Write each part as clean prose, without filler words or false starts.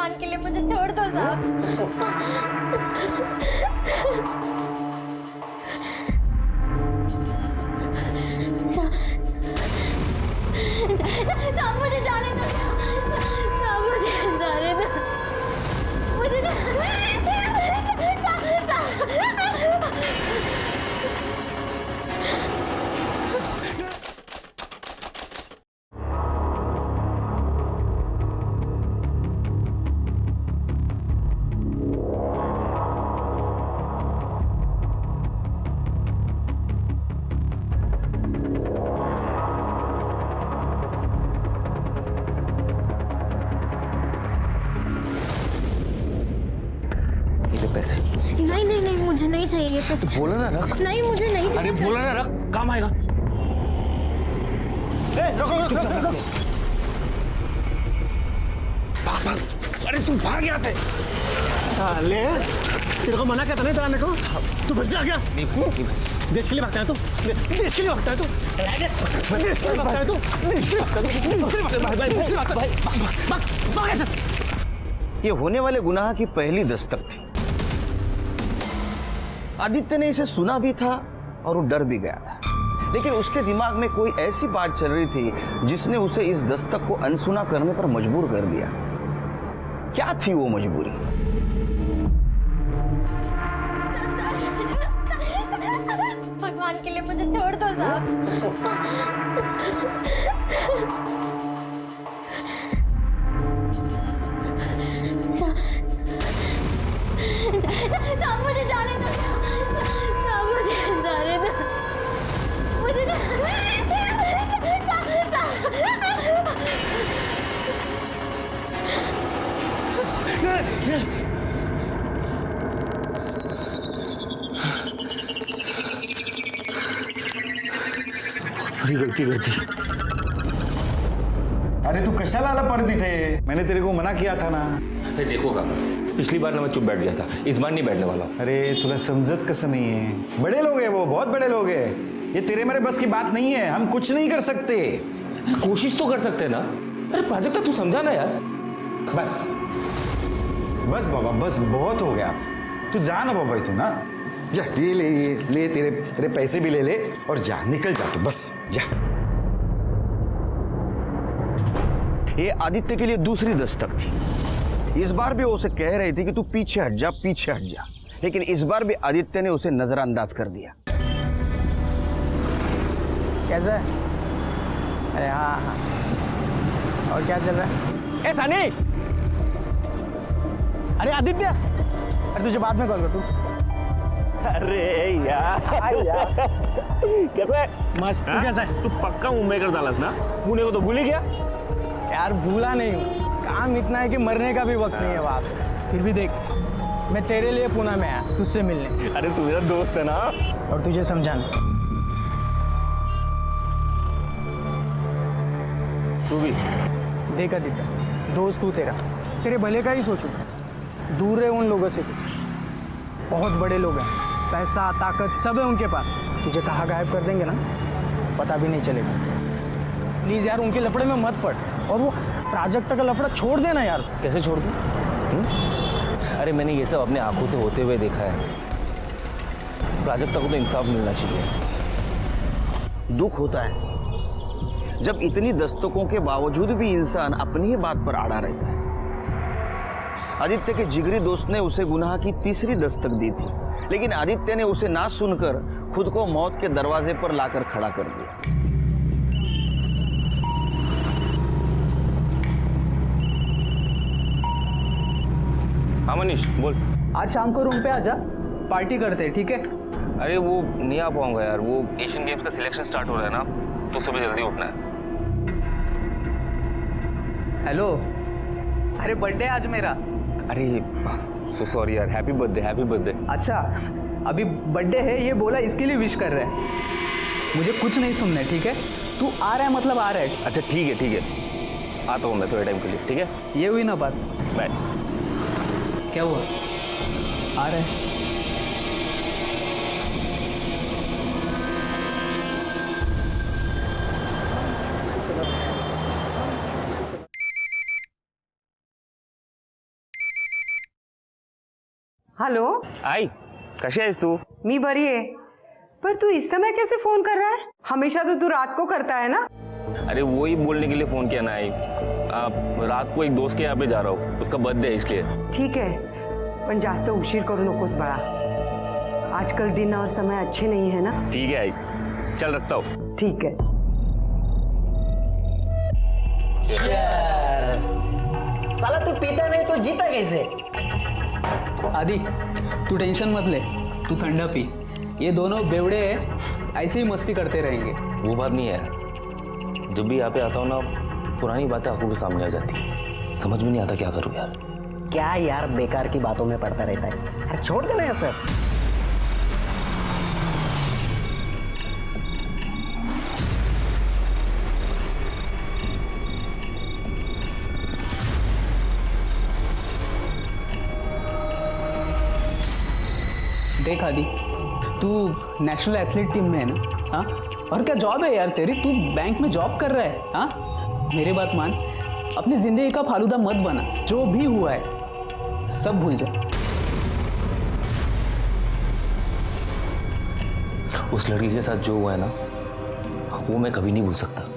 भगवान के लिए मुझे छोड़ दो साहब। साहब मुझे जाने दो, साहब मुझे जाने दो, मुझे पैसे नहीं नहीं नहीं, मुझे नहीं चाहिए ये पैसे। बोला ना रख। नहीं मुझे नहीं चाहिए। अरे बोला ना रख, काम आएगा। अरे तू भाग यहाँ से। साले तेरे को मना करता नहीं था को, तू फिर से आ गया। देश के लिए भागता है तू, देश के लिए भागता है तू, देश के लिए भागता है तू, देश के लिए भागता है तू। ये होने वाले गुनाह की पहली दस्तक थी। आदित्य ने इसे सुना भी था और वो डर भी गया था, लेकिन उसके दिमाग में कोई ऐसी बात चल रही थी जिसने उसे इस दस्तक को अनसुना करने पर मजबूर कर दिया। क्या थी वो मजबूरी? भगवान के लिए मुझे छोड़ दो साहब। साहब मुझे जाने दो, साहब मुझे जाने दो, मुझे बड़ी गलती कर दी। अरे तू कशाला आला परत इथे? मैंने तेरे को मना किया था ना। अरे देखो काका, पिछली बार ना मैं चुप बैठ गया था, इस बार नहीं बैठने वाला। अरे तुला समझत कसं नहीं है? बड़े लोग हैं वो, बहुत बड़े लोग हैं। ये तेरे मेरे बस की बात नहीं है, हम कुछ नहीं कर सकते। कोशिश तो कर सकते हैं ना। अरे प्राजक्ता तू समझा ना यार। बस बस बाबा, बस बहुत हो गया। तू जा ना बाबा, तू ना जा, ये ले तेरे पैसे भी ले ले और जा, निकल जा तू, बस जा। ये आदित्य के लिए दूसरी दस्तक थी। इस बार भी वो उसे कह रही थी कि तू पीछे हट जा, पीछे हट जा, लेकिन इस बार भी आदित्य ने उसे नजरअंदाज कर दिया। कैसा है? अरे हाँ हाँ, और क्या चल रहा है? ए सनी, अरे आदित्य, अरे तुझे बाद में कॉल कर तू। अरे यार कैसे? मस्त। तू कैसा है? तू पक्का मुंबई कर डालस ना? पुणे को तो भूल ही गया यार भूला नहीं हूँ, काम इतना है कि मरने का भी वक्त नहीं है वहाँ पे। फिर भी देख, मैं तेरे लिए पुणे में आया तुझसे मिलने। अरे तू मेरा दोस्त है ना, और तुझे समझाना। तू भी देख आदित्य, दोस्त तू तेरे भले का ही सोचू, दूर रहे उन लोगों से। बहुत बड़े लोग हैं, पैसा ताकत सब है उनके पास। तुझे कहाँ गायब कर देंगे ना, पता भी नहीं चलेगा। प्लीज़ यार उनके लफड़े में मत पड़, और वो प्राजक्ता का लफड़ा छोड़ देना यार। कैसे छोड़ दूं? अरे मैंने ये सब अपने आंखों से होते हुए देखा है। प्राजक्ता को तो इंसाफ मिलना चाहिए। दुख होता है जब इतनी दस्तकों के बावजूद भी इंसान अपनी ही बात पर अड़ा रहता है। आदित्य के जिगरी दोस्त ने उसे गुनाह की तीसरी दस्तक दी थी, लेकिन आदित्य ने उसे ना सुनकर खुद को मौत के दरवाजे पर लाकर खड़ा कर दिया। हाँ मनीष बोल। आज शाम को रूम पे आजा, पार्टी करते हैं, ठीक है? अरे वो नहीं आ पाऊंगा यार, वो एशियन गेम्स का सिलेक्शन स्टार्ट हो रहा है ना, तो सुबह जल्दी उठना है। हेलो, अरे बर्थडे आज मेरा। अरे सो सॉरी यार, हैप्पी बर्थडे, हैप्पी बर्थडे। अच्छा, अभी बर्थडे है ये बोला, इसके लिए विश कर रहे हैं। मुझे कुछ नहीं सुनना है, ठीक है? तू आ रहा है मतलब आ रहा है। अच्छा ठीक है, आता हूँ मैं थोड़े टाइम के लिए, ठीक है? ये हुई ना बात। बाय। क्या हुआ? आ रहा है। हॅलो, आई कशी आहेस तू? मी बरी आहे. पर तू इस समय कैसे फोन कर रहा है? हमेशा तो तू रात को करता है ना. अरे वो ही बोलने के लिए फोन किया ना आई. रात को एक दोस्त के यहाँ पे जा रहा हूँ, उसका बर्थडे है इसलिए. ठीक है, पण जास्त उशीर करू नकोस बाळा. आजकल दिन और समय अच्छे नहीं है ना. ठीक है आई, चल रखता हूँ. ठीक है. साला तू पीता नहीं तो जीता कैसे? आदि तू टेंशन मत ले, तू ठंडा पी. ये दोनों बेवड़े ऐसे ही मस्ती करते रहेंगे. वो बात नहीं है, जब भी यहाँ पे आता हूँ ना पुरानी बातें आंखों के सामने आ जाती है. समझ में नहीं आता क्या करूँ यार. क्या यार बेकार की बातों में पड़ता रहता है. अरे छोड़ देना ये सब. देख आदि, तू नेशनल एथलीट टीम में है ना. हाँ, और क्या जॉब है यार तेरी. तू बैंक में जॉब कर रहा है. हाँ, मेरी बात मान, अपनी जिंदगी का फालूदा मत बना. जो भी हुआ है सब भूल जा. उस लड़की के साथ जो हुआ है ना वो मैं कभी नहीं भूल सकता.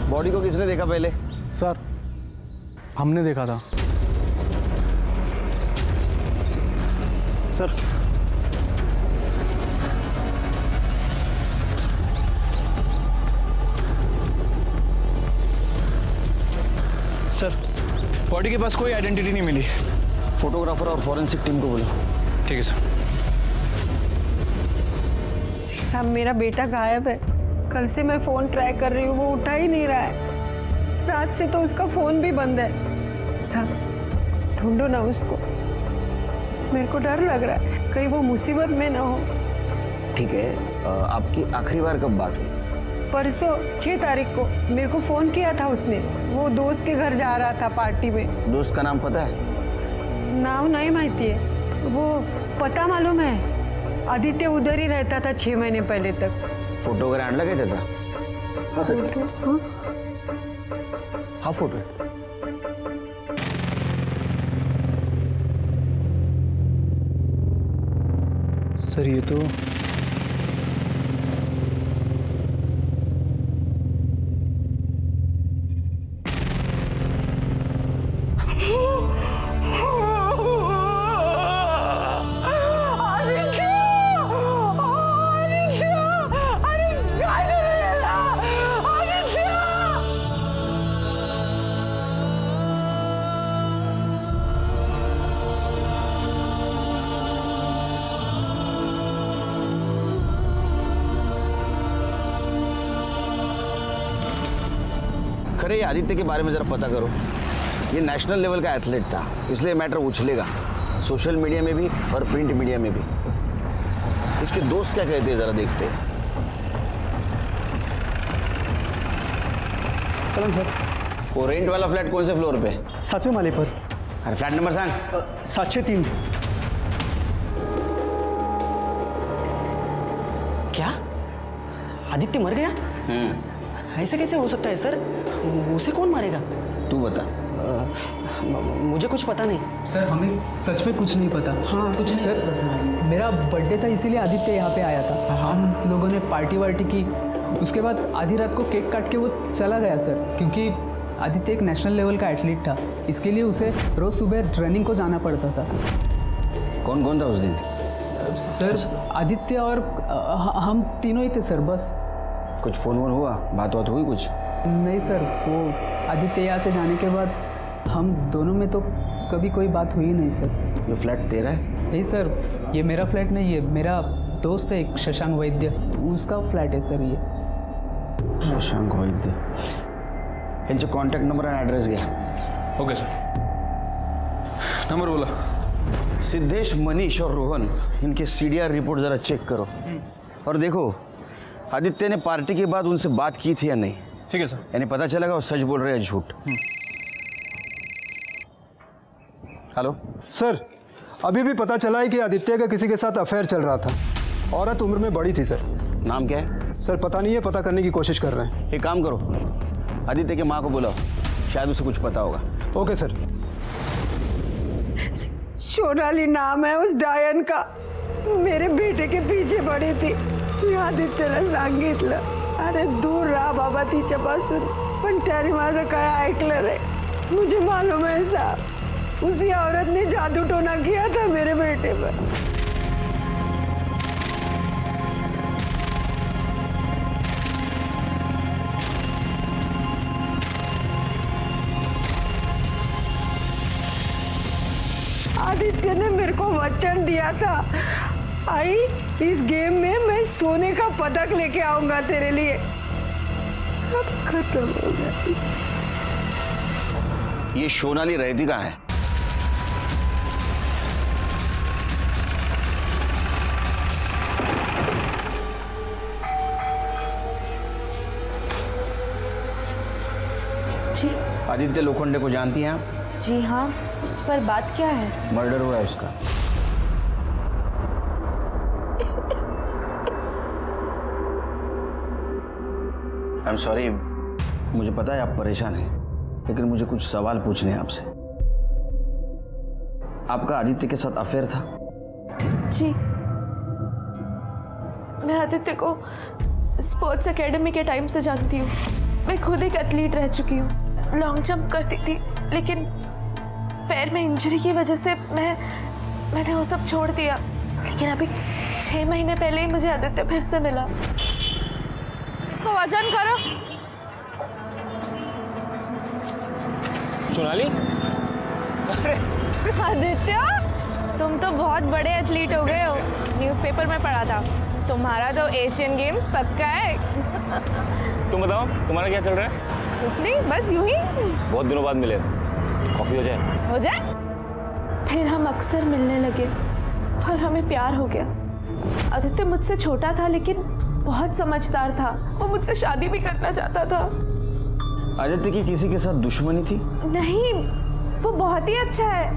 बॉडी को किसने देखा पहले? सर, हमने देखा था. सर सर, बॉडी के पास कोई आइडेंटिटी नहीं मिली. फोटोग्राफर और फॉरेंसिक टीम को बोलो. ठीक है सर. साहब, मेरा बेटा गायब है. कल से मैं फोन ट्राई कर रही हूँ, वो उठा ही नहीं रहा है. रात से तो उसका फोन भी बंद है. साहब, ढूंढो ना उसको. मेरे को डर लग रहा है कहीं वो मुसीबत में ना हो. ठीक है, आपकी आखिरी बार कब बात हुई थी? परसों 6 तारीख को मेरे को फोन किया था उसने. वो दोस्त के घर जा रहा था पार्टी में. दोस्त का नाम पता है? नाम नहीं माहिती है. वो पता मालूम है, आदित्य उधर ही रहता था 6 महीने पहले तक. फोटो वगैरह आणला काय त्याचा? हा सर, हाँ? हा फोटो आहे. सर, ये तो खरे, ये आदित्य के बारे में जरा पता करो. ये नेशनल लेवल का एथलीट था, इसलिए मैटर उछलेगा सोशल मीडिया में भी और प्रिंट मीडिया में भी. इसके दोस्त क्या कहते हैं जरा देखते हैं. चलो सर. वो रेंट वाला फ्लैट कौन से फ्लोर पे? 7वें माले पर. अरे फ्लैट नंबर सांग. 703. क्या आदित्य मर गया? ऐसे कैसे हो सकता है सर? उसे कौन मारेगा? तू बता. मुझे कुछ पता नहीं. सर, हमें सच में कुछ नहीं पता. हाँ, कुछ नहीं सर, मेरा बर्थडे था इसीलिए आदित्य यहाँ पे आया था. हम लोगों ने पार्टी वार्टी की. उसके बाद आधी रात को केक काट के वो चला गया सर. क्योंकि आदित्य एक नेशनल लेवल का एथलीट था, इसके लिए उसे रोज सुबह रनिंग को जाना पड़ता था. कौन कौन था उस दिन? सर, आदित्य और हम तीनों ही थे सर. बस. कुछ फोन वोन हुआ? बात बात हुई कुछ? नहीं सर, वो आदित्य यहाँ से जाने के बाद हम दोनों में तो कभी कोई बात हुई नहीं सर. ये फ्लैट तेरा है? नहीं सर, ये मेरा फ्लैट नहीं है. मेरा दोस्त है एक शशांक वैद्य, उसका फ्लॅट आहे सर ये. शशांक वैद्य, यांचे कॉन्टॅक्ट नंबर आणि ॲड्रेस घ्या. Okay sir. नंबर बोला. सिद्धेश, मनीष और रोहन, इनके CDR रिपोर्ट ज़रा चेक करो और देखो आदित्य ने पार्टी के बाद उनसे बात की थी या नहीं. ठीक है सर. यानी पता चलेगा वो सच बोल रहे हैं झूठ. हेलो सर, अभी भी पता चला है कि आदित्य का किसी के साथ अफेयर चल रहा था. औरत उम्र में बड़ी थी सर. नाम क्या है? सर पता नहीं है, पता करने की कोशिश कर रहे हैं. एक काम करो, आदित्य के माँ को बुलाओ, शायद उसे कुछ पता होगा. Okay sir. सोनाली नाम है उस डायन का. मेरे बेटे के पीछे पड़ी थी. आदित्यला सांगितलं, अरे दूर रहा बाबा तिच्यापासून, पण त्याने माझं काय ऐकलं रे. मुझे मालूम है साहब, उसी औरत ने जादू टोना किया था मेरे बेटे पर. आदित्य ने मेरे को वचन दिया था, आई इस गेम में मैं सोने का पदक लेके आऊंगा तेरे लिए. सब खत्म हो गया. ये सोनाली रहती कहाँ है? जी. आदित्य लोखंडे को जानती हैं आप? जी हाँ, पर बात क्या है? मर्डर हुआ है उसका. आई एम सॉरी, मुझे पता है आप परेशान हैं, लेकिन मुझे कुछ सवाल पूछने हैं आपसे. आपका आदित्य के साथ अफेयर था? जी, मैं आदित्य को स्पोर्ट्स एकेडमी के टाइम से जानती हूँ. मैं खुद एक एथलीट रह चुकी हूँ. लॉन्ग जंप करती थी, लेकिन पैर में इंजरी की वजह से मैंने वो सब छोड़ दिया. लेकिन अभी 6 महीने पहले ही मुझे आदित्य फिर से मिला. इसको वजन करो. सोनाली, आदित्य, तुम तो बहुत बड़े एथलीट हो गए हो. न्यूज़पेपर में पढ़ा था तुम्हारा तो एशियन गेम्स पक्का है. तुम बताओ तुम्हारा क्या चल रहा है? कुछ नहीं, बस यूं ही. बहुत दिनों बाद मिले, कॉफी हो जाए? हो जाए. फिर हम अक्सर मिलने लगे और हमें प्यार हो गया. आदित्य मुझसे छोटा था, लेकिन बहुत समझदार था. वो मुझसे शादी भी करना चाहता था. आदित्य की किसी के साथ दुश्मनी थी? नहीं, वो बहुत ही अच्छा है.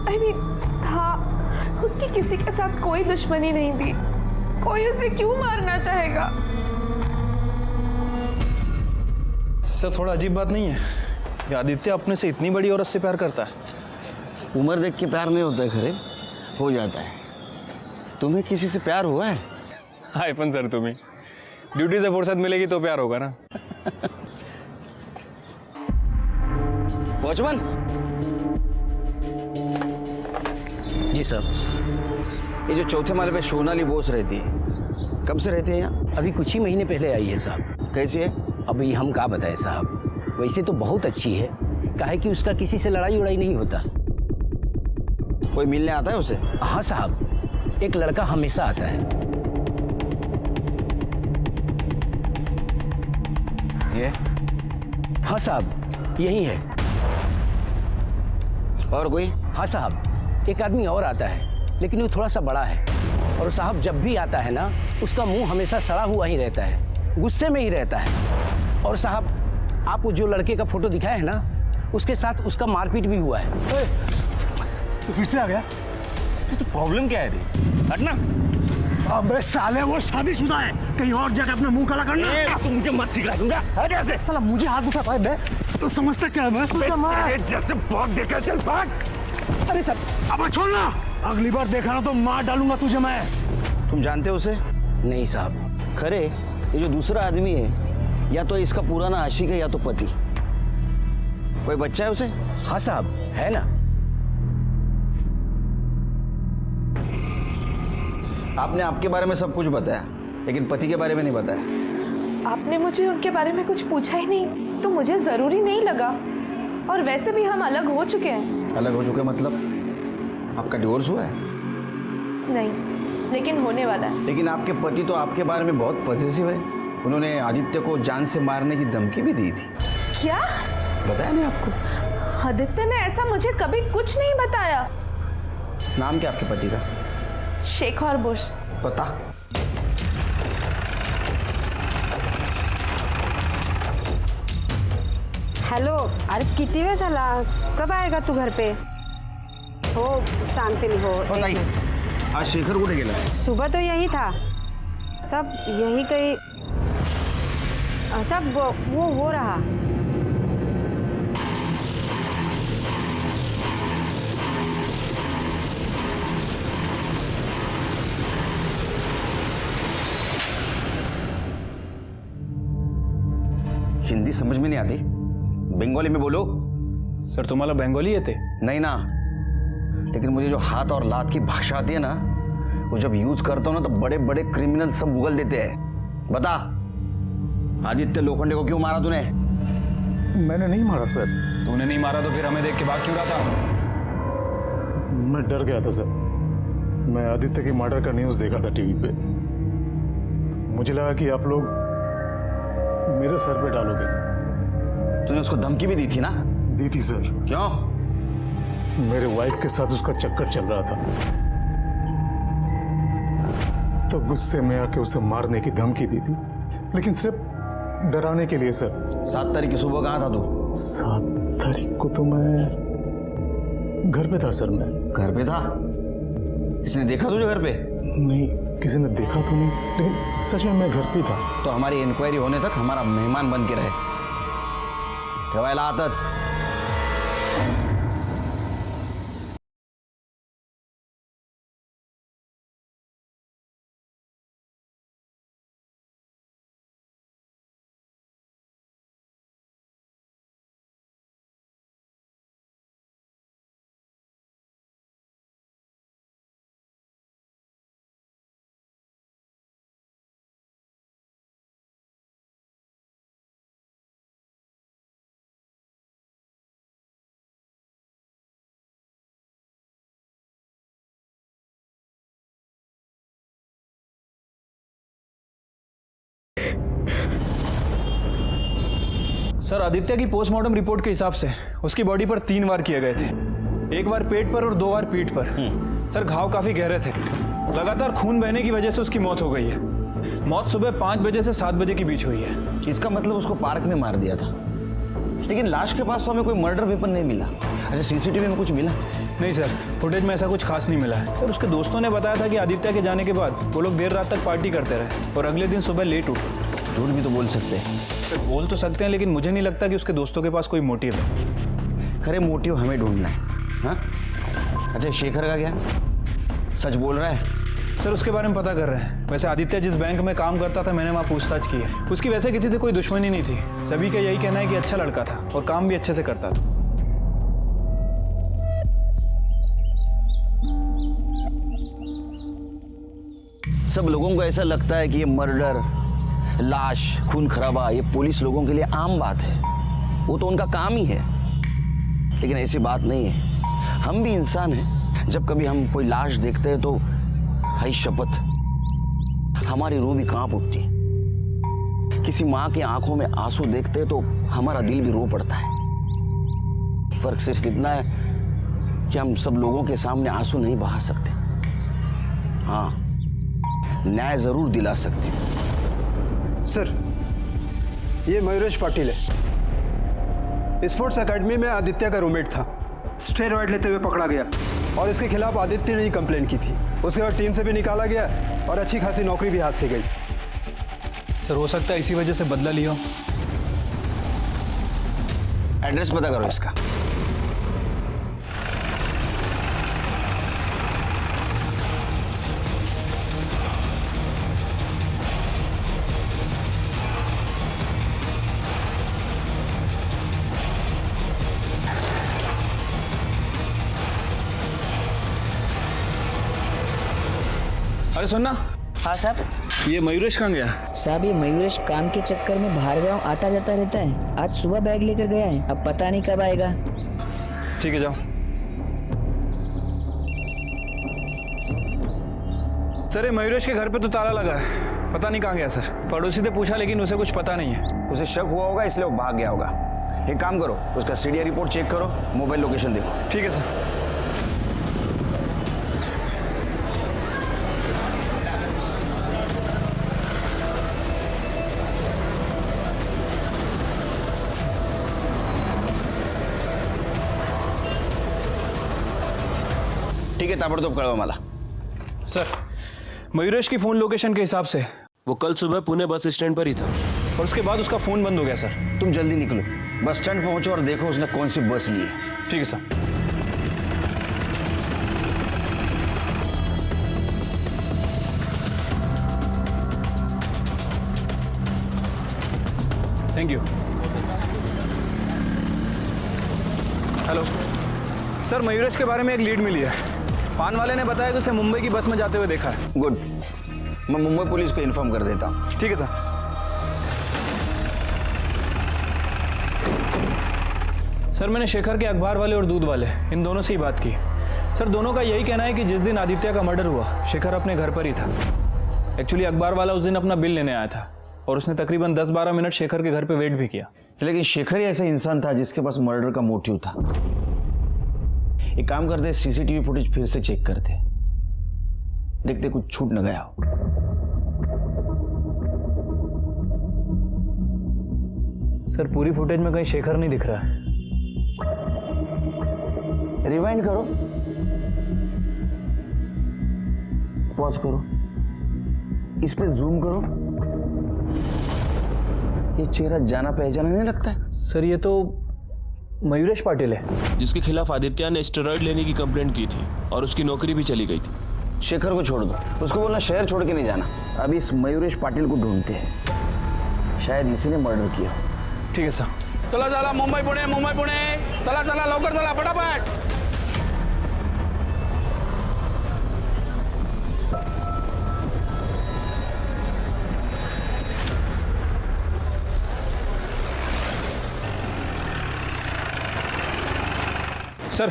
I mean, था. उसकी किसी के साथ कोई दुश्मनी नहीं थी. कोई उसे क्यों मारना चाहेगा? सर थोड़ा अजीब बात नहीं है? ये आदित्य अपने से इतनी बड़ी औरत से प्यार करता है. उम्र देख के प्यार नहीं होता है खरे, हो जाता है. तुम्हें किसी से प्यार हुआ है? हाय पण सर, तुम्ही ड्यूटी से फुर्सत मिलेगी तो प्यार होगा ना. वॉचमैन. जी सर. ये जो चौथे माले पे सोनाली बोस रहती है, कब से रहती है यहाँ? अभी कुछ ही महीने पहले आई है साहब. कैसी है? अभी हम क्या बताएं साहब, वैसे तो बहुत अच्छी है. काहे कि उसका किसी से लड़ाई उड़ाई नहीं होता. कोई मिलने आता है उसे? हाँ साहब, एक लड़का हमेशा आता है. ये? हाँ साहब, यही है. और कोई? हाँ साहब, एक आदमी और आता है, लेकिन वो थोड़ा सा बड़ा है. और साहब जब भी आता है ना, उसका मुंह हमेशा सड़ा हुआ ही रहता है, गुस्से में ही रहता है. और साहब आप वो जो लड़के का फोटो दिखाया है ना, उसके साथ उसका मारपीट भी हुआ है. तो फिर से आ गया? तो प्रॉब्लम क्या है रे? हटना. अबे साले, वो शादीशुदा है, कहीं और जाकर अपना मुंह काला करना. तू मुझे मत सिखा दूंगा. हट ऐसे. साला मुझे हाथ उठाता है बे. तो समझता क्या है मैं? जैसे बहुत देखा, चल भाग. अरे सर, अब छोड़ना. अगली बार देखा ना तो मार डालूंगा तुझे मैं. तुम जानते हो उसे? नहीं साहब. खरे, ये जो दूसरा आदमी है, या तो इसका पुराना आशिक है या तो पति. कोई बच्चा है उसे? हाँ साहब, है ना. आपने आपके बारे में सब कुछ बताया, लेकिन पति के बारे में नहीं बताया. आपने मुझे उनके बारे में कुछ पूछा ही नहीं, तो मुझे जरूरी नहीं लगा. और वैसे भी हम अलग हो चुके हैं. अलग हो चुके मतलब? आपका डिवोर्स हुआ है? नहीं, लेकिन होने वाला है। लेकिन आपके पति तो आपके बारे में बहुत पॉजिटिव है। उन्होंने आदित्य को जान से मारने की धमकी भी दी थी। क्या बताया नहीं आपको? आदित्य ने ऐसा मुझे कभी कुछ नहीं बताया। नाम क्या आपके पति का? शेखर बुश। पता? हॅलो, अरे किती वेळ झाला? कब आएगा तू घर पे? हो सांगते मी. हो ताई, आज शेखर कुठे गेला? सुबह तो यही था, सब यही कहीं सब वो हो रहा. हिंदी समझ में नहीं आती, बंगाली में बोलो. सर तुम्हाला बंगाली येते? नहीं ना, लेकिन मुझे जो हाथ और लात की भाषा आती है ना, वो जब यूज करता हूं ना तो बड़े बड़े क्रिमिनल सब उगल देते हैं. बता, आदित्य लोखंडे को क्यों मारा तूने? मैंने नहीं मारा सर. तूने नहीं मारा तो फिर हमें देख के भाग क्यों रहा था? मैं डर गया था सर. मैं आदित्य की मर्डर का न्यूज़ देखा था टीवी पे. मुझे लगा कि आप लोग मेरे सर पे डालोगे. तूने उसको धमकी भी दी थी ना? दी थी सर. क्यों? मेरे वाइफ के साथ उसका चक्कर चल रहा था, तो गुस्से में आके उसे मारने की धमकी दी थी, लेकिन सिर्फ डराने के लिए सर. 7 तारीख की सुबह कहाँ था तू? 7 तारीख को तो मैं घर पे था सर. मैं घर पे था? किसने देखा तुझे घर पे? नहीं, किसी ने देखा तो नहीं, लेकिन सच में मैं घर पे था. तो हमारी इंक्वायरी होने तक हमारा मेहमान बन के रहे. ठेवायला आताच. सर आदित्य की पोस्टमार्टम रिपोर्ट के हिसाब से उसकी बॉडी पर 3 वार किए गए थे. 1 बार पेट पर और 2 बार पीठ पर. सर घाव काफी गहरे थे. लगातार खून बहने की वजह से उसकी मौत हो गई है. मौत सुबह 5 बजे से 7 बजे के बीच हुई है. इसका मतलब उसको पार्क में मार दिया था. लेकिन लाश के पास तो हमें कोई मर्डर वेपन नहीं मिला. अच्छा, सीसीटीवी में कुछ मिला? नहीं सर, फुटेज में ऐसा कुछ खास नहीं मिला है. सर उसके दोस्तों ने बताया था कि आदित्य के जाने के बाद वो लोग देर रात तक पार्टी करते रहे और अगले दिन सुबह लेट उठे. झूठ भी तो बोल सकते हैं. बोल तो सकते हैं, लेकिन मुझे नहीं लगता कि उसके दोस्तों के पास कोई मोटिव है. खरे मोटिव हमें ढूंढना है. हाँ? अच्छा, शेखर का क्या? सच बोल रहा है? सर उसके बारे में पता कर रहे हैं. वैसे आदित्य जिस बैंक में काम करता था, मैंने वहाँ पूछताछ की है. उसकी वैसे किसी से कोई दुश्मनी नहीं थी. सभी का यही कहना है कि अच्छा लड़का था और काम भी अच्छे से करता था. सब लोगों को ऐसा लगता है कि ये मर्डर, लाश, खून खराबा ये पुलिस लोगों के लिए आम बात है. वो तो उनका काम ही है. लेकिन ऐसी बात नहीं है. हम भी इंसान हैं. जब कभी हम कोई लाश देखते हैं तो हाय शपथ, हमारी रूह भी कांप उठती है. किसी माँ की आंखों में आंसू देखते हैं तो हमारा दिल भी रो पड़ता है. फर्क सिर्फ इतना है कि हम सब लोगों के सामने आंसू नहीं बहा सकते. हाँ, न्याय जरूर दिला सकते हैं. सर, ये मयूरेश पाटिल है. स्पोर्ट्स एकेडमी में आदित्य का रूममेट था. स्टेरॉइड लेते हुए पकड़ा गया और इसके खिलाफ आदित्य ने ही कंप्लेन की थी. उसके बाद टीम से भी निकाला गया और अच्छी खासी नौकरी भी हाथ से गई. सर हो सकता है इसी वजह से बदला लिया. एड्रेस पता करो इसका. अरे सुनना. हाँ साहब. ये मयूरेश कहाँ गया? साहब ये मयूरेश काम के चक्कर में बाहर गाँव आता जाता रहता है. आज सुबह बैग लेकर गया है, अब पता नहीं कब आएगा. ठीक है जाओ. सर ये मयूरेश के घर पे तो ताला लगा है, पता नहीं कहाँ गया सर। पड़ोसी से पूछा लेकिन उसे कुछ पता नहीं है। उसे शक हुआ होगा इसलिए वो भाग गया होगा। एक काम करो, उसका सीडीआर रिपोर्ट चेक करो, मोबाइल लोकेशन देखो। ठीक है सर। ठीक है, ताबड़तोब कळवा मला। सर मयूरेश की फोन लोकेशन के हिसाब से वो कल सुबह पुणे बस स्टैंड पर ही था और उसके बाद उसका फोन बंद हो गया सर। तुम जल्दी निकलो, बस स्टैंड पहुंचो और देखो उसने कौन सी बस ली है। ठीक है sir. Thank you. Hello sir, Mayuresh के बारे में एक लीड मिली है। पान वाले ने बताया कि उसे मुंबई की बस में जाते हुए देखा है। गुड, मैं मुंबई पुलिस को इन्फॉर्म कर देता हूँ। ठीक है सर। सर मैंने शेखर के अखबार वाले और दूध वाले इन दोनों से ही बात की। सर दोनों का यही कहना है कि जिस दिन आदित्य का मर्डर हुआ शेखर अपने घर पर ही था। एक्चुअली अखबार वाला उस दिन अपना बिल लेने आया था और उसने तकरीबन 10-12 मिनट शेखर के घर पे वेट भी किया। लेकिन शेखर ही ऐसा इंसान था जिसके पास मर्डर का मोटिव था। एक काम करते, सीसीटीवी फुटेज फिर से चेक करते, देखते कुछ छूट न गया हो। सर पूरी फुटेज में कहीं शेखर नहीं दिख रहा है। रिवाइंड करो, पॉज करो, इस पे जूम करो। ये चेहरा जाना पहचाना नहीं लगता है। सर ये तो मयूरेश पाटिल है, जिसके खिलाफ आदित्य ने स्टेरॉइड लेने की कंप्लेंट की थी और उसकी नौकरी भी चली गई थी। शेखर को छोड़ दो, उसको बोलना शहर छोड़ के नहीं जाना। अभी इस मयूरेश पाटिल को ढूंढते हैं, शायद इसी ने मर्डर किया। ठीक है सर। चला चला, मुंबई पुणे चला चला, लवकर चला, फटाफट। सर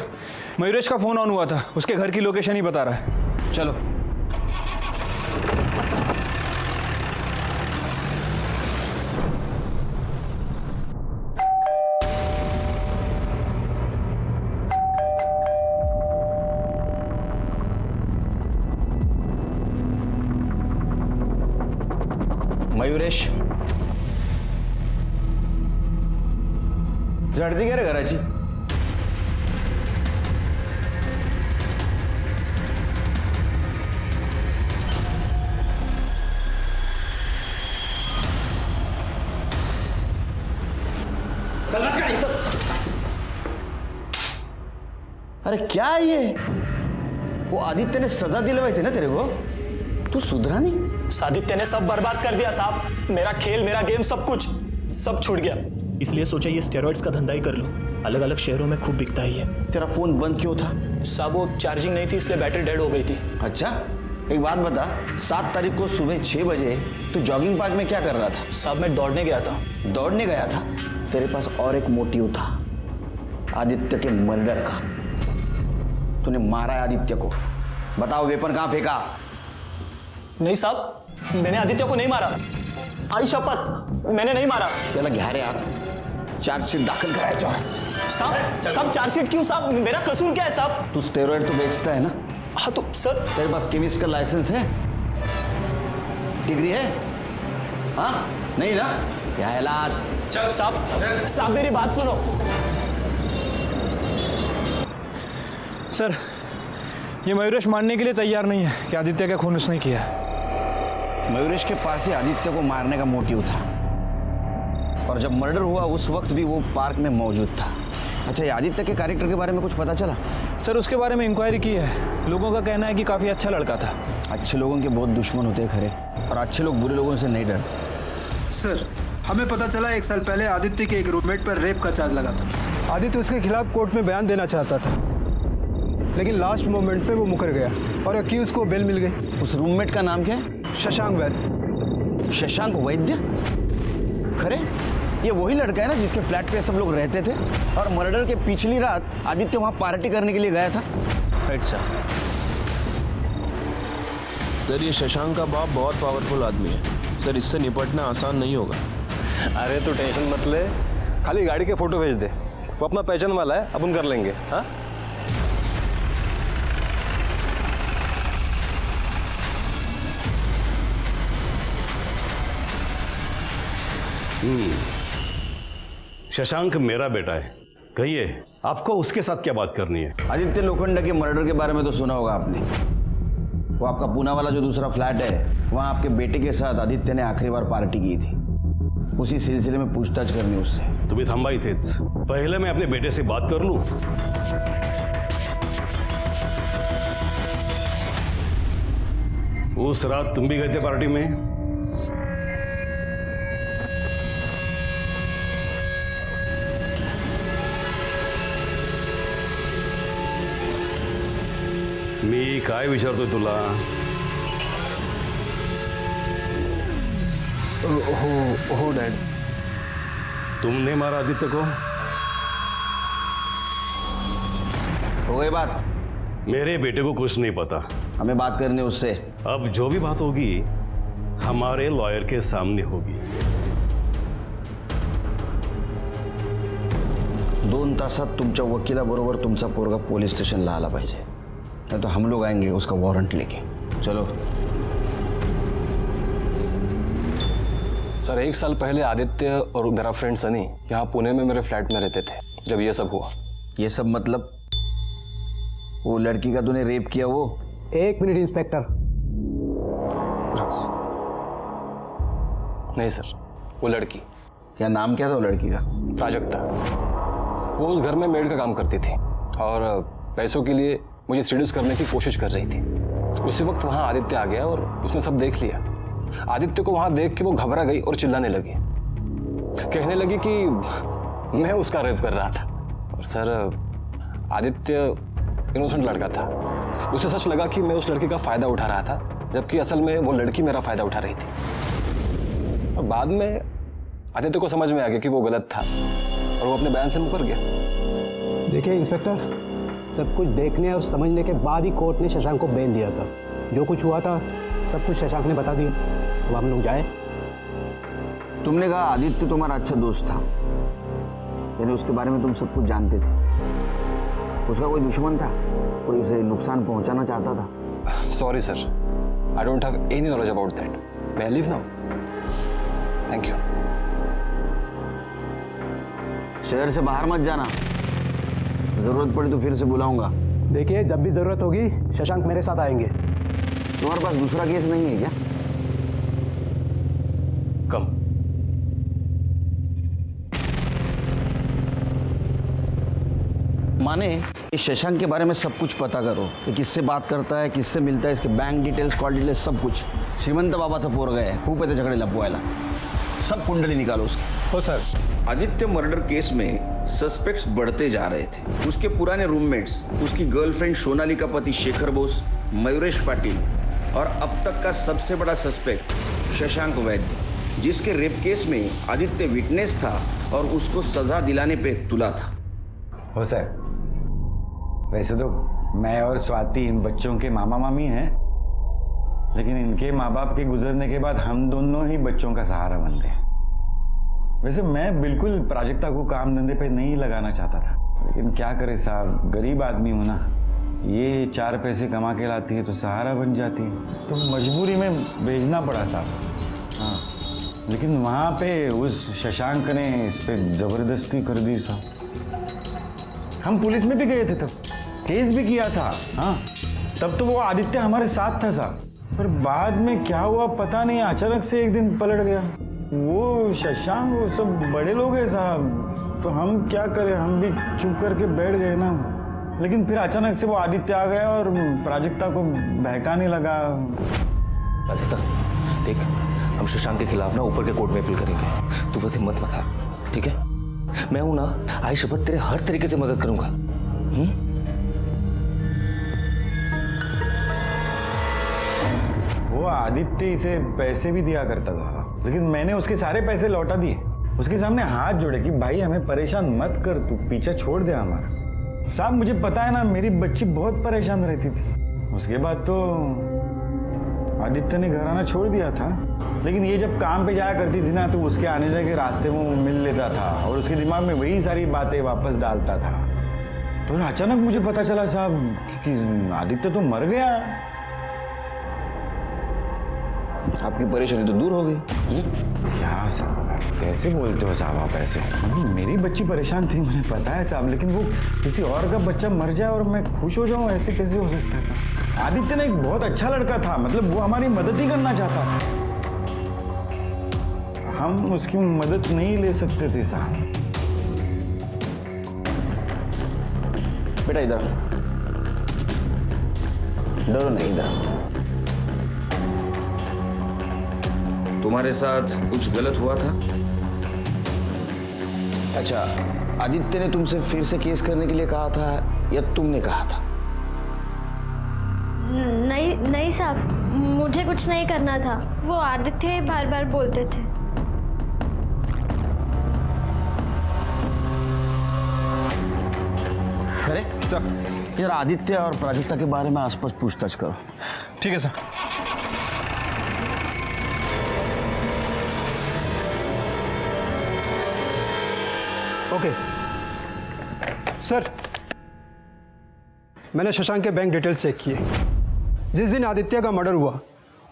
मयूरेश का फोन ऑन हुआ था, उसके घर की लोकेशन ही बता रहा है। चलो। मयूरेश, झडती घ्या रे घराची। अरे क्या है ये? वो आदित्य ने सजा दिलवाई थी ना तेरे को, तू सुधरा नहीं। आदित्य ने सब बर्बाद कर दिया साहब, मेरा खेल, मेरा गेम, सब कुछ सब छूट गया। इसलिए सोचा ये स्टेरॉइड्स का धंधा ही कर लो, अलग अलग शहरों में खूब बिकता ही है। तेरा फोन बंद क्यों था? साहब वो चार्जिंग नहीं थी इसलिए बैटरी डेड हो गई थी। अच्छा, एक बात बता, 7 तारीख को सुबह 6 बजे तू जॉगिंग पार्क में क्या कर रहा था? साहब मैं दौड़ने गया था। दौड़ने गया था? तेरे पास और एक मोटिव था, आदित्य के मर्डर का। तूने मारा है आदित्य को, बताओ वेपन कहां फेंका? नहीं साहब, मैंने आदित्य को नहीं मारा, आई शपथ मैंने नहीं मारा। चला घ्या रे हाथ, चार्जशीट दाखिल करायचो आहे। साहब चार्जशीट क्यों साहब, मेरा कसूर क्या है साहब? तू स्टेरॉइड तो बेचता है ना? हाँ तो सर, तेरे पास केमिस्ट का लाइसेंस है, डिग्री है? हाँ नहीं ना? चल साहब मेरी बात सुनो। सर ये मयूरेश मानने के लिए तैयार नहीं है कि आदित्य का खून उसने किया। मयूरेश के पास ही आदित्य को मारने का मोटिव था और जब मर्डर हुआ उस वक्त भी वो पार्क में मौजूद था। अच्छा, ये आदित्य के कैरेक्टर के बारे में कुछ पता चला? सर उसके बारे में इंक्वायरी की है, लोगों का कहना है कि काफ़ी अच्छा लड़का था। अच्छे लोगों के बहुत दुश्मन होते हैं खरे, और अच्छे लोग बुरे लोगों से नहीं डरते। सर हमें पता चला 1 साल पहले आदित्य के एक रूममेट पर रेप का चार्ज लगा था। आदित्य उसके खिलाफ कोर्ट में बयान देना चाहता था, लेकिन लास्ट मोमेंट पे वो मुकर गया और अक्यूज को बेल मिल गई। उस रूममेट का नाम क्या है? शशांक वैद्य। शशांक वैद्य? खरे ये वही लड़का है ना जिसके फ्लैट पे सब लोग रहते थे और मर्डर के पिछली रात आदित्य वहां पार्टी करने के लिए गया था? Right sir. सर ये शशांक का बाप बहुत पावरफुल आदमी है सर, इससे निपटना आसान नहीं होगा। अरे तो टेंशन मत ले, खाली गाड़ी के फोटो भेज दे, वो अपना पहचान वाला है, अपन कर लेंगे। हाँ शशांक मेरा बेटा है, कहिए आपको उसके साथ क्या बात करनी है? आदित्य लोखंडा के मर्डर के बारे में तो सुना होगा आपने। वो आपका पूना वाला जो दूसरा फ्लैट है, वहाँ आपके बेटे के साथ आदित्य ने आखिरी बार पार्टी की थी। उसी सिलसिले में पूछताछ करनी उससे। तुम्ही थांबाई थेच, पहले मैं अपने बेटे से बात कर लूं। उस रात तुम भी गए थे पार्टी में? मी काय विचारतोय तुला? हो डैड। तुमने मारा आदित्य को? हो गई बात? मेरे बेटे को कुछ नहीं पता। हमें बात करनी उससे। अब जो भी बात होगी हमारे लॉयर के सामने होगी। 2 तासात तुमच्या वकिलाबरोबर तुमचा पोरगा पोलीस स्टेशनला आला पाहिजे, नहीं तो हम लोग आएंगे उसका वारंट लेके। चलो। सर 1 साल पहले आदित्य और मेरा फ्रेंड सनी यहाँ पुणे में मेरे फ्लैट में रहते थे जब ये सब हुआ। ये सब मतलब? वो लड़की का तूने रेप किया वो? 1 मिनट इंस्पेक्टर। नहीं सर, वो लड़की। क्या नाम क्या था वो लड़की का? प्राजक्ता। वो उस घर में मेड का काम करती थी और पैसों के लिए मुझे सीड्यूस करने की कोशिश कर रही थी। उसी वक्त वहां आदित्य आ गया और उसने सब देख लिया। आदित्य को वहां देख के वो घबरा गई और चिल्लाने लगी, कहने लगी कि मैं उसका रेप कर रहा था। और सर आदित्य इनोसेंट लड़का था, उसे सच लगा कि मैं उस लड़की का फायदा उठा रहा था, जबकि असल में वो लड़की मेरा फायदा उठा रही थी। और बाद में आदित्य को समझ में आ गया कि वो गलत था और वो अपने बयान से मुकर गया। देखिए इंस्पेक्टर, सब कुछ देखने और समझने के बाद ही कोर्ट ने शशांक को बेल दिया था। जो कुछ हुआ था सब कुछ शशांक ने बता दिया। अब हम लोग जाए। तुमने कहा आदित्य तुम्हारा अच्छा दोस्त था, यानी उसके बारे में तुम सब कुछ जानते थे। उसका कोई दुश्मन था? कोई उसे नुकसान पहुंचाना चाहता था? Sorry sir, I don't have any knowledge about that. May I leave now? Thank you. शहर से बाहर मत जाना, जरूरत पड़ी तो फिर से बुलाऊंगा। देखिए जब भी जरूरत होगी शशांक मेरे साथ आएंगे। तुम्हारे पास दूसरा केस नहीं है क्या? कम। माने इस शशांक के बारे में सब कुछ पता करो कि किससे बात करता है, किससे मिलता है, इसके बैंक डिटेल्स, कॉल डिटेल्स, सब कुछ। श्रीमंत बाबाचा पोरगा आहे, खूप आहे त्याच्याकडे लपवायला। सब कुंडली निकालो उसकी। हो सर। आदित्य मर्डर केस में सस्पेक्ट्स बढ़ते जा रहे थे। उसके पुराने रूममेट्स, उसकी गर्लफ्रेंड सोनाली का पति शेखर बोस, मयूरेश पाटिल और अब तक का सबसे बड़ा सस्पेक्ट शशांक वैद्य, जिसके रेप केस में आदित्य विटनेस था और उसको सजा दिलाने पे तुला था। हो सर, वैसे तो मैं और स्वाति इन बच्चों के मामा मामी हैं, लेकिन इनके माँ बाप के गुजरने के बाद हम दोनों ही बच्चों का सहारा बन गए। वैसे मैं बिल्कुल प्राजक्ता को काम धंधे पे नहीं लगाना चाहता था, लेकिन क्या करे साहब, गरीब आदमी हूं ना। ये 4 पैसे कमा के लाती है तो सहारा बन जाती है, तो मजबूरी में भेजना पड़ा साहब। हाँ, लेकिन वहाँ पे उस शशांक ने इस पे जबरदस्ती कर दी साहब। हम पुलिस में भी गए थे, तब केस भी किया था। हाँ, तब तो वो आदित्य हमारे साथ था साहब, पर बाद में क्या हुआ पता नहीं, अचानक से एक दिन पलट गया। वो शशांक, वो सब बड़े लोग हैं साहब, तो हम क्या करें, हम भी चुप करके बैठ गए ना। लेकिन फिर अचानक से वो आदित्य आ गया और प्राजक्ता को बहकाने लगा। प्राजक्ता देख, हम शशांक के खिलाफ ना ऊपर के कोर्ट में अपील करेंगे, तू बस हिम्मत मत हार, ठीक है? मैं हूं ना, आई शपथ तेरे हर तरीके से मदद करूंगा। वो आदित्य इसे पैसे भी दिया करता था, लेकिन मैंने उसके सारे पैसे लौटा दिए। उसके सामने हाथ जोड़े कि भाई हमें परेशान मत कर, तू पीछा छोड़ दे हमारा। साहब मुझे पता है ना, मेरी बच्ची बहुत परेशान रहती थी। उसके बाद तो आदित्य ने घर आना छोड़ दिया था, लेकिन ये जब काम पे जाया करती थी ना तो उसके आने जाने के रास्ते में वो मिल लेता था और उसके दिमाग में वही सारी बातें वापस डालता था। तो अचानक मुझे पता चला साहब कि आदित्य तो मर गया। आपकी परेशानी तो दूर हो गई। क्या साहब कैसे बोलते हो साहब आप ऐसे? मतलब मेरी बच्ची परेशान थी मुझे पता है साहब, लेकिन वो किसी और का बच्चा मर जाए और मैं खुश हो जाऊं, ऐसे कैसे हो सकता है साहब? आदित्य ने एक बहुत अच्छा लड़का था, मतलब वो हमारी मदद ही करना चाहता था, हम उसकी मदद नहीं ले सकते थे साहब। बेटा इधर डरो नहीं, इधर। तुम्हारे साथ कुछ गलत हुआ था? अच्छा, आदित्य ने तुमसे फिर से केस करने के लिए कहा था या तुमने कहा था? नहीं साहब, मुझे कुछ नहीं करना था। वो आदित्य बार बार बोलते थे। खरे सर, यार आदित्य और प्राजक्ता के बारे में आसपास पूछताछ करो। ठीक है सर। ओके सर, मैंने शशांक के बैंक डिटेल्स चेक किए। जिस दिन आदित्य का मर्डर हुआ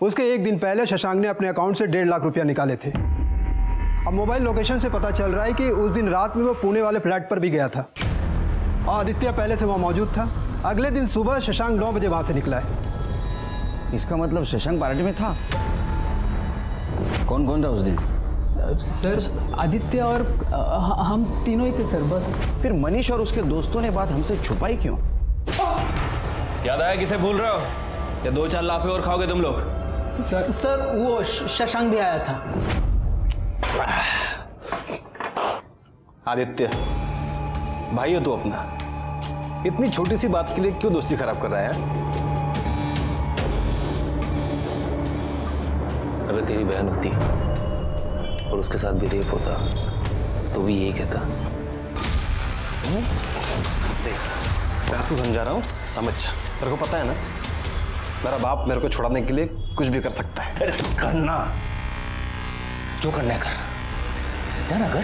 उसके एक दिन पहले शशांक ने अपने अकाउंट से 1.5 लाख रुपया निकाले थे। अब मोबाइल लोकेशन से पता चल रहा है कि उस दिन रात में वो पुणे वाले फ्लैट पर भी गया था और आदित्य पहले से वहाँ मौजूद था। अगले दिन सुबह शशांक 9 बजे वहाँ से निकला है। इसका मतलब शशांक पार्टी में था। कौन कौन था उस दिन? सर आदित्य और हम तीनों ही थे सर, बस। फिर मनीष और उसके दोस्तों ने बात हमसे छुपाई क्यों? याद आया किसे भूल रहे हो या 2-4 लाफे और खाओगे तुम लोग? सर वो शशांक भी आया था। आदित्य भाई हो तू अपना, इतनी छोटी सी बात के लिए क्यों दोस्ती खराब कर रहा है? अगर तेरी बहन होती और उसके साथ भी रेप होता तो भी यही कहता। देख प्यार से समझा रहा हूँ, समझ जा। तेरे को पता है ना मेरा बाप मेरे को छुड़ाने के लिए कुछ भी कर सकता है। करना जो करना है कर, जाना कर।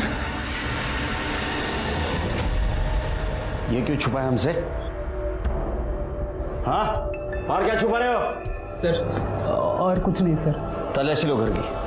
ये क्यों छुपाया हमसे? हाँ, और क्या छुपा रहे हो? सर और कुछ नहीं सर। तलाशी लो घर की।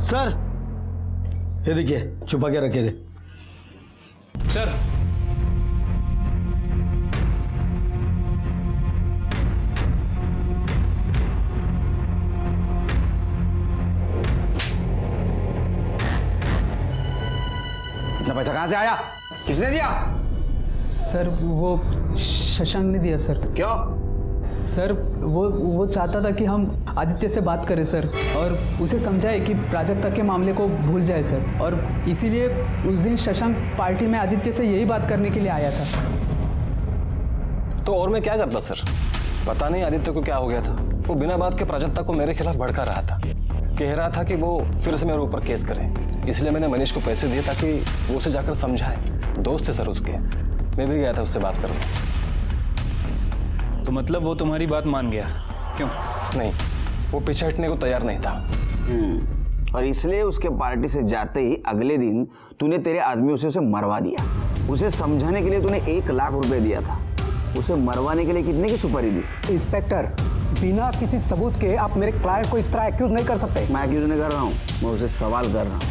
सर ये देखिए, छुपा के रखे थे। सर इतना पैसा कहां से आया? किसने दिया? सर वो शशांक ने दिया सर। क्यों? सर वो चाहता था कि हम आदित्य से बात करें सर, और उसे समझाए कि प्राजक्ता के मामले को भूल जाए सर, और इसीलिए उस दिन शशांक पार्टी में आदित्य से यही बात करने के लिए आया था। तो और मैं क्या करता सर? पता नहीं आदित्य को क्या हो गया था, वो बिना बात के प्राजक्ता को मेरे खिलाफ भड़का रहा था, कह रहा था कि वो फिर से मेरे ऊपर केस करे। इसलिए मैंने मनीष को पैसे दिए ताकि वो उसे जाकर समझाए। दोस्त थे सर उसके, मैं भी गया था उससे बात करने। तो मतलब वो तुम्हारी बात मान गया? क्यों? नहीं, वो पीछे हटने को तैयार नहीं था। और इसलिए उसके पार्टी से जाते ही अगले दिन तूने तेरे आदमियों से उसे मरवा दिया। उसे समझाने के लिए तूने 1 लाख रुपए दिया था। उसे मरवाने के लिए कितने की सुपारी दी? इंस्पेक्टर, बिना किसी सबूत के आप मेरे क्लाइंट को इस तरह एक्यूज नहीं कर सकते। मैं एक्यूज नहीं कर रहा हूँ, मैं उसे सवाल कर रहा हूँ।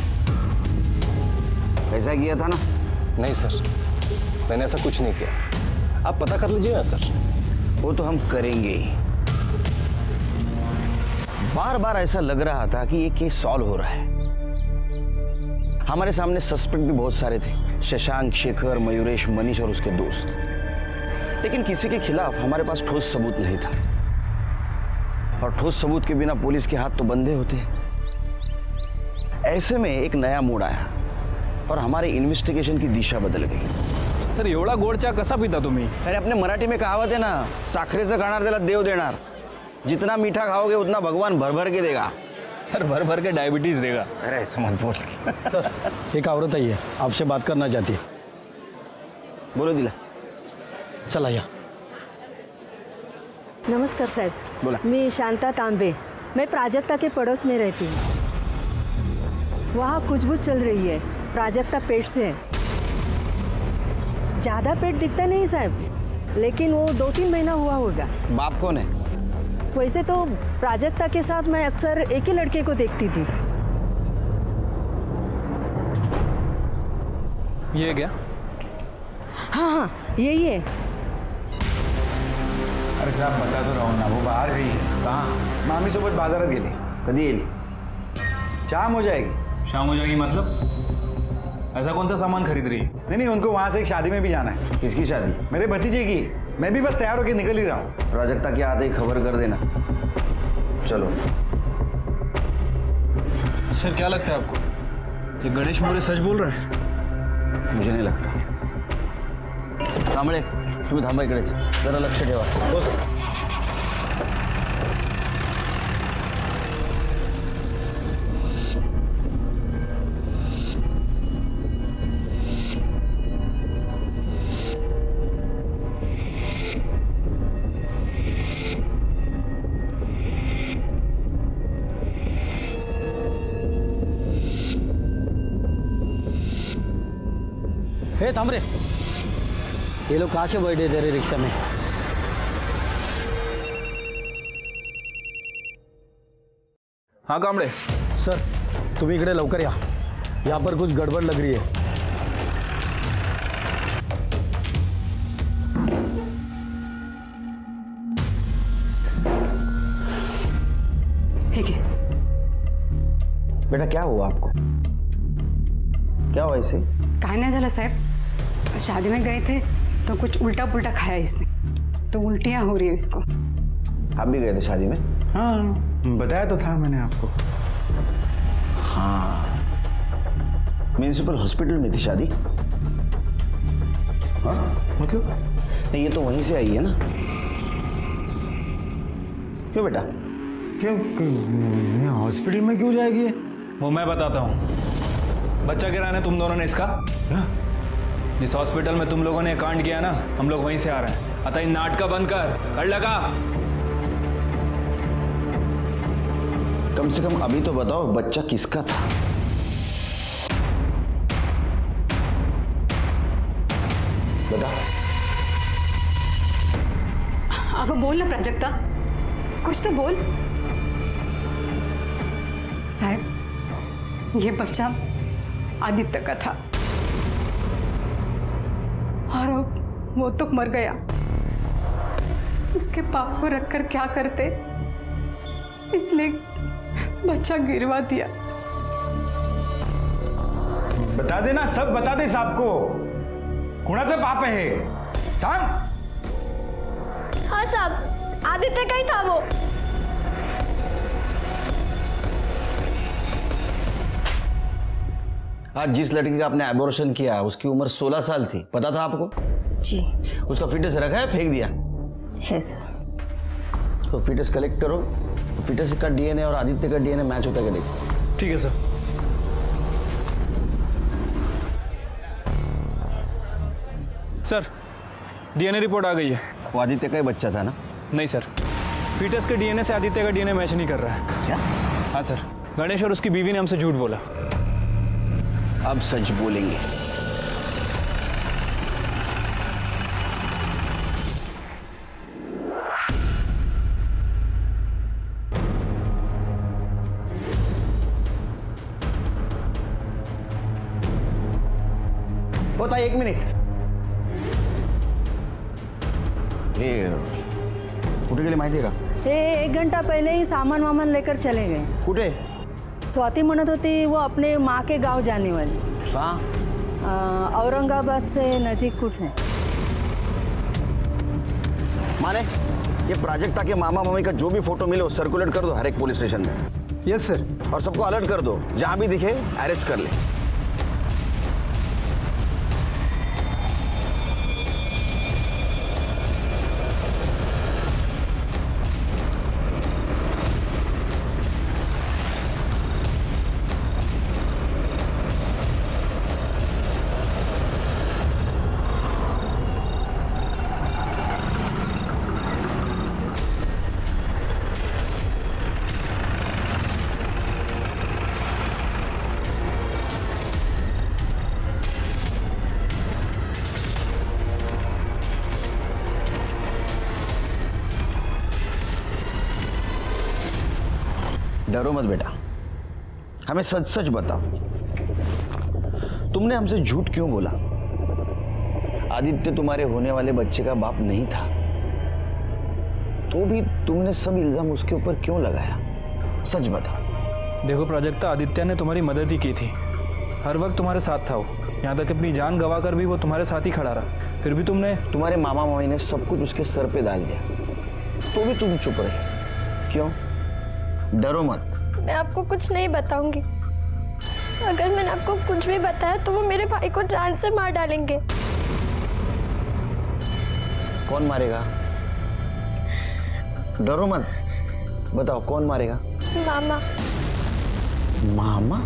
ऐसा किया था ना? नहीं सर, मैंने ऐसा कुछ नहीं किया। आप पता कर लीजिए ना सर। वो तो हम करेंगे। बार बार ऐसा लग रहा था कि ये केस सॉल्व हो रहा है। हमारे सामने सस्पेक्ट भी बहुत सारे थे, शशांक, शेखर, मयूरेश, मनीष और उसके दोस्त, लेकिन किसी के खिलाफ हमारे पास ठोस सबूत नहीं था। और ठोस सबूत के बिना पुलिस के हाथ तो बंधे होते हैं। ऐसे में एक नया मोड़ आया और हमारे इन्वेस्टिगेशन की दिशा बदल गई। सर एवढा गोड चहा कसा पिता तुम्ही? अरे अपने मराठी में कहावत है ना, साखरेचं खाणार त्याला देव देणार. जितना मीठा खाओगे उतना भगवान भर भर के देगा. सर भर भर के डायबिटीज देगा. अरे ऐसा मत बोल. एक औरत आई है, आपसे बात करना चाहती है. बोलो दिला. चला या. नमस्कार साहब. बोला. मैं शांता तांबे, मैं प्राजक्ता के पड़ोस में रहती हूँ. वहाँ कुछ चल रही है. प्राजक्ता पेट से है. ज़्यादा पेट दिखता नहीं साहब, लेकिन वो 2-3 महीना हुआ होगा. बाप कौन है? वैसे तो प्राजक्ता के साथ मैं अक्सर एक ही लड़के को देखती थी. ये क्या? हाँ यही है. अरे साहब बता तो रहा हूँ ना, वो बाहर गई है. कहाँ? मामी सोबत बाजारात गेली. कधी येईल? शाम हो जाएगी. शाम हो जाएगी मतलब? ऐसा कौन सा सामान खरीद रही है? नहीं, उनको वहाँ से एक शादी में भी जाना है. किसकी शादी? मेरे भतीजे की. मैं भी बस तैयार होके निकल ही रहा हूँ. प्राजक्ता के आते ही खबर कर देना. चलो. सर क्या लगता है आपको, ये गणेश मोरे सच बोल रहा है? मुझे नहीं लगता. कांबळे, तुम्ही थांबा इकडेच. जरा लक्ष ठेवा. हो सर. हे थांब रे. ये लोग कहाँ से बैठे तेरे रिक्शा में? हाँ कांबळे. सर तुम्ही इकडे लवकर या. यहाँ पर कुछ गड़बड़ लग रही है. ठीक है. बेटा क्या हुआ आपको? क्या हुआ इसे? काय नहीं झालं साहब, शादी में गए थे तो कुछ उल्टा पुल्टा खाया इसने, तो उल्टियाँ हो रही है इसको. आप भी गए थे शादी में? हाँ बताया तो था मैंने आपको. हाँ, म्यूनिसिपल हॉस्पिटल में थी शादी. हाँ मतलब? नहीं, ये तो वहीं से आई है ना. क्यों बेटा? क्यों हॉस्पिटल में क्यों जाएगी? वो मैं बताता हूँ. बच्चा गिराना तुम दोनों ने इसका. जिस हॉस्पिटल में तुम लोगों ने कांड किया ना, हम लोग वहीं से आ रहे हैं. अतः इन नाटक बंद कर लगा. कम से कम अभी तो बताओ बच्चा किसका था? बता. अगर बोल ना प्राजक्ता, कुछ तो बोल. साहब ये बच्चा आदित्य का था और वो तो मर गया. उसके पाप को रखकर क्या करते, इसलिए बच्चा गिरवा दिया. बता देना, सब बता दे साहब को. कुणाचं पाप आहे सांग. हाँ साहब, आदित्य का ही था वो. आज जिस लड़की का आपने एबॉर्शन किया उसकी उम्र 16 साल थी, पता था आपको? जी. उसका फीटस रखा है, फेंक दिया? है सर. तो फीटस कलेक्ट करो. फीटस का डीएनए और आदित्य का डीएनए मैच होता है क्या देखो. ठीक है सर. सर डीएनए रिपोर्ट आ गई है. वो आदित्य का ही बच्चा था ना? नहीं सर, फीटस के डीएनए से आदित्य का डीएनए मैच नहीं कर रहा है. क्या? हाँ सर, गणेश और उसकी बीवी ने हमसे झूठ बोला. अब सच बोलेंगे. होता 1 मिनिट. हे कुठे गेले माहिती आहे का? ये 1 घंटा पहले ही सामान वामान लेकर चले गए. कुठे? स्वाति म्हणत होती वो अपने माँ के गांव जाने वाली. कहाँ? औरंगाबाद से नजीक कुछ है. माने ये प्राजक्ता के मामा मामी का जो भी फोटो मिले वो सर्कुलेट कर दो हर एक पुलिस स्टेशन में. Yes sir. और सबको अलर्ट कर दो, जहां भी दिखे अरेस्ट कर ले. डरो मत बेटा, हमें सच सच बताओ, तुमने हमसे झूठ क्यों बोला? आदित्य तुम्हारे होने वाले बच्चे का बाप नहीं था, तो भी तुमने सब इल्जाम उसके ऊपर क्यों लगाया? सच बताओ। देखो प्राजक्ता, आदित्य ने तुम्हारी मदद ही की थी, हर वक्त तुम्हारे साथ था वो, यहाँ तक अपनी जान गवा कर भी वो तुम्हारे साथ ही खड़ा रहा, फिर भी तुम्हारे मामा मामी ने सब कुछ उसके सर पे डाल दिया, तो भी तुम चुप रहे, क्यों? डरो मत। मैं आपको कुछ नहीं बताऊंगी। अगर मैंने आपको कुछ भी बताया तो वो मेरे भाई को जान से मार डालेंगे। कौन मारेगा? डरो मत, बताओ कौन मारेगा? मामा। मामा?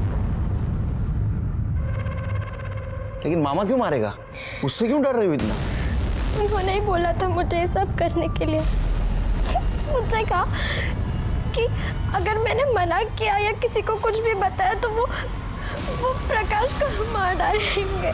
लेकिन मामा क्यों मारेगा? उससे क्यों डर रही हो इतना? उन्होंने ही बोला था मुझे ये सब करने के लिए। मुझसे कहा कि अगर मैंने मना किया या किसी को कुछ भी बताया तो वो प्रकाश को मार डालेंगे।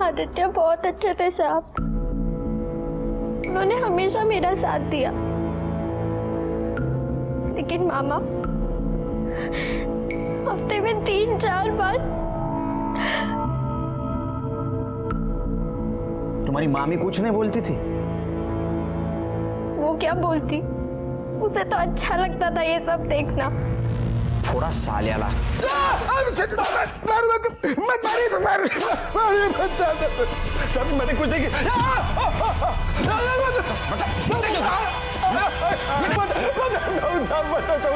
आदित्य बहुत अच्छे थे साहब, उन्होंने हमेशा मेरा साथ दिया, लेकिन मामा हफ्ते में 3-4 बार। तुम्हारी मामी कुछ नहीं बोलती थी? वो क्या बोलती, उसे तो अच्छा लगता था ये सब देखना। थोड़ा साल्याला। सब मैंने कुछ नहीं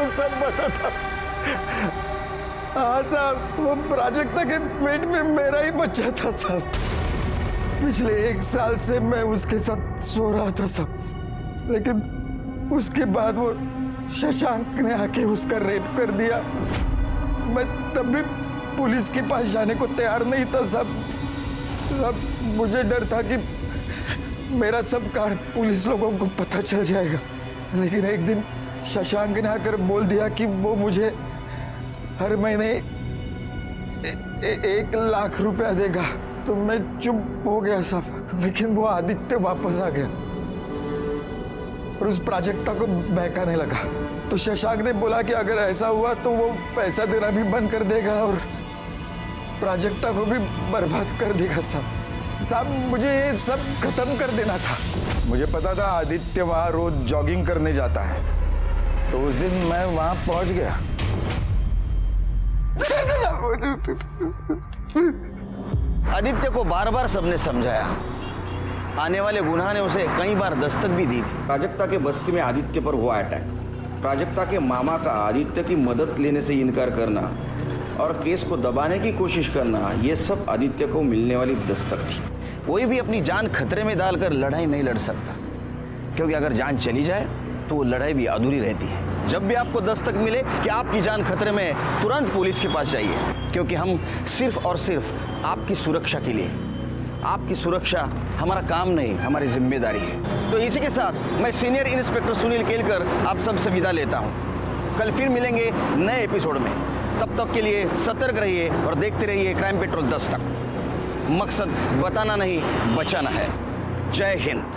सब बताता। हाँ साहब, वो प्राजक्ता के पेट में मेरा ही बच्चा था साहब। पिछले 1 साल से मैं उसके साथ सो रहा था साहब, लेकिन उसके बाद वो शशांक ने आके उसका रेप कर दिया। मैं तब भी पुलिस के पास जाने को तैयार नहीं था साहब। मुझे डर था कि मेरा सब कांड पुलिस लोगों को पता चल जाएगा, लेकिन एक दिन शशांक ने आकर बोल दिया कि वो मुझे हर महीने 1 लाख रुपया देगा। तो मैं चुप हो गया साहब, लेकिन वो आदित्य वापस आ गया और उस प्राजक्ता को बहकाने लगा। तो शशांक ने बोला कि अगर ऐसा हुआ तो वो पैसा देना भी बंद कर देगा और प्राजक्ता को भी बर्बाद कर देगा साहब। मुझे ये सब खत्म कर देना था। मुझे पता था आदित्य वहां रोज जॉगिंग करने जाता है, तो उस दिन मैं वहां पहुंच गया। आदित्य को बार बार सबने समझाया, आने वाले गुनाह ने उसे कई बार दस्तक भी दी थी। प्राजक्ता के बस्ती में आदित्य पर हुआ अटैक, प्राजक्ता के मामा का आदित्य की मदद लेने से इनकार करना और केस को दबाने की कोशिश करना, ये सब आदित्य को मिलने वाली दस्तक थी। कोई भी अपनी जान खतरे में डालकर लड़ाई नहीं लड़ सकता, क्योंकि अगर जान चली जाए तो वो लड़ाई भी अधूरी रहती है। जब भी आपको दस्तक मिले कि आपकी जान खतरे में, तुरंत पुलिस के पास जाइए, क्योंकि हम सिर्फ और सिर्फ आपकी सुरक्षा के लिए, आपकी सुरक्षा हमारा काम नहीं, हमारी जिम्मेदारी है। तो इसी के साथ मैं सीनियर इंस्पेक्टर सुनील केलकर आप सबसे विदा लेता हूं। कल फिर मिलेंगे नए एपिसोड में, तब तक के लिए सतर्क रहिए और देखते रहिए क्राइम पेट्रोल दस्तक। मकसद बताना नहीं, बचाना है। जय हिंद।